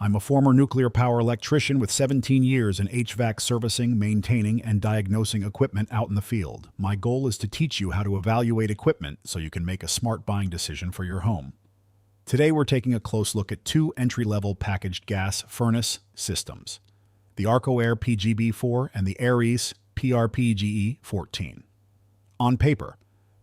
I'm a former nuclear power electrician with 17 years in HVAC servicing, maintaining, and diagnosing equipment out in the field. My goal is to teach you how to evaluate equipment so you can make a smart buying decision for your home. Today we're taking a close look at two entry-level packaged gas furnace systems, the Arcoaire PGB4 and the AirEase PRPGE14. On paper,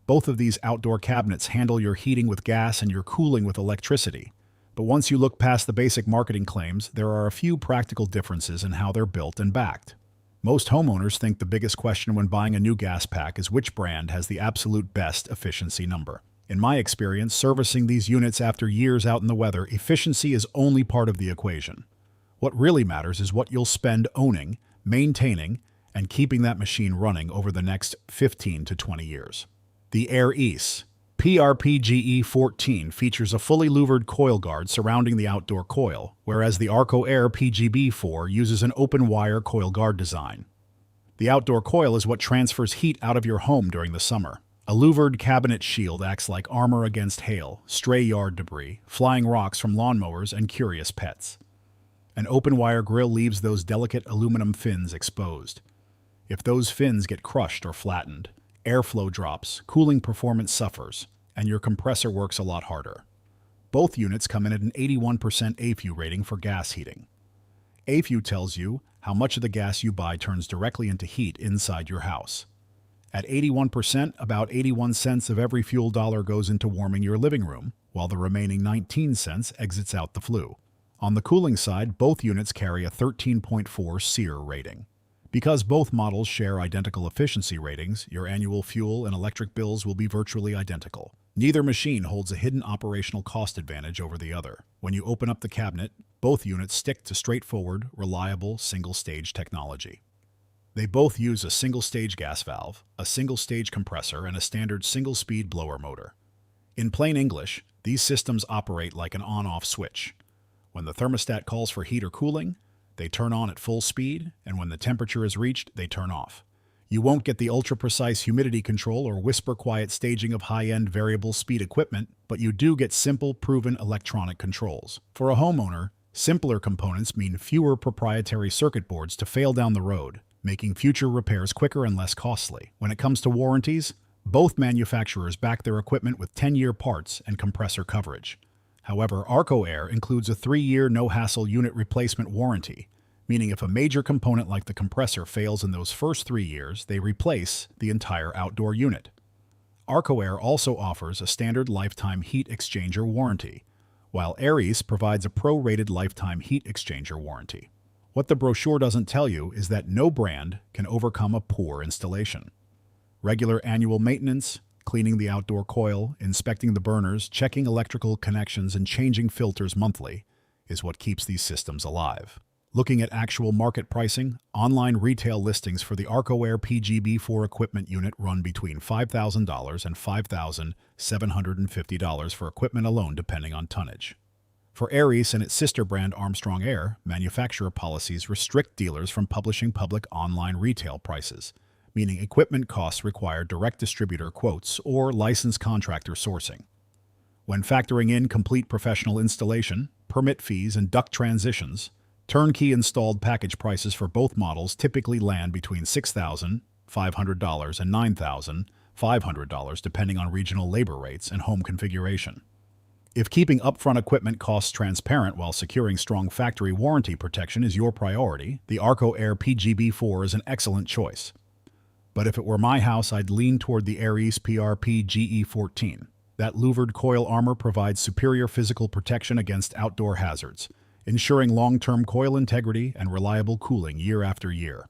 both of these outdoor cabinets handle your heating with gas and your cooling with electricity. But once you look past the basic marketing claims, there are a few practical differences in how they're built and backed. Most homeowners think the biggest question when buying a new gas pack is which brand has the absolute best efficiency number. In my experience, servicing these units after years out in the weather, efficiency is only part of the equation. What really matters is what you'll spend owning, maintaining, and keeping that machine running over the next 15 to 20 years. The AirEase PRPGE14 features a fully louvered coil guard surrounding the outdoor coil, whereas the Arcoaire PGB4 uses an open-wire coil guard design. The outdoor coil is what transfers heat out of your home during the summer. A louvered cabinet shield acts like armor against hail, stray yard debris, flying rocks from lawnmowers, and curious pets. An open-wire grill leaves those delicate aluminum fins exposed. If those fins get crushed or flattened, airflow drops, cooling performance suffers, and your compressor works a lot harder. Both units come in at an 81% AFU rating for gas heating. AFU tells you how much of the gas you buy turns directly into heat inside your house. At 81%, about 81 cents of every fuel dollar goes into warming your living room, while the remaining 19 cents exits out the flue. On the cooling side, both units carry a 13.4 SEER rating. Because both models share identical efficiency ratings, your annual fuel and electric bills will be virtually identical. Neither machine holds a hidden operational cost advantage over the other. When you open up the cabinet, both units stick to straightforward, reliable, single-stage technology. They both use a single-stage gas valve, a single-stage compressor, and a standard single-speed blower motor. In plain English, these systems operate like an on-off switch. When the thermostat calls for heat or cooling, they turn on at full speed, and when the temperature is reached, they turn off. You won't get the ultra-precise humidity control or whisper-quiet staging of high-end variable speed equipment, but you do get simple, proven electronic controls. For a homeowner, simpler components mean fewer proprietary circuit boards to fail down the road, making future repairs quicker and less costly. When it comes to warranties, both manufacturers back their equipment with 10-year parts and compressor coverage. However, Arcoaire includes a 3-year no-hassle unit replacement warranty, meaning if a major component like the compressor fails in those first 3 years, they replace the entire outdoor unit. Arcoaire also offers a standard lifetime heat exchanger warranty, while AirEase provides a pro-rated lifetime heat exchanger warranty. What the brochure doesn't tell you is that no brand can overcome a poor installation. Regular annual maintenance, cleaning the outdoor coil, inspecting the burners, checking electrical connections, and changing filters monthly is what keeps these systems alive. Looking at actual market pricing, online retail listings for the Arcoaire PGB4 equipment unit run between $5,000 and $5,750 for equipment alone, depending on tonnage. For AirEase and its sister brand Armstrong Air, manufacturer policies restrict dealers from publishing public online retail prices, meaning equipment costs require direct distributor quotes or licensed contractor sourcing. When factoring in complete professional installation, permit fees, and duct transitions, turnkey installed package prices for both models typically land between $6,500 and $9,500 depending on regional labor rates and home configuration. If keeping upfront equipment costs transparent while securing strong factory warranty protection is your priority, the Arcoaire PGB4 is an excellent choice. But if it were my house, I'd lean toward the AirEase PRPGE14. That louvered coil armor provides superior physical protection against outdoor hazards, ensuring long-term coil integrity and reliable cooling year after year.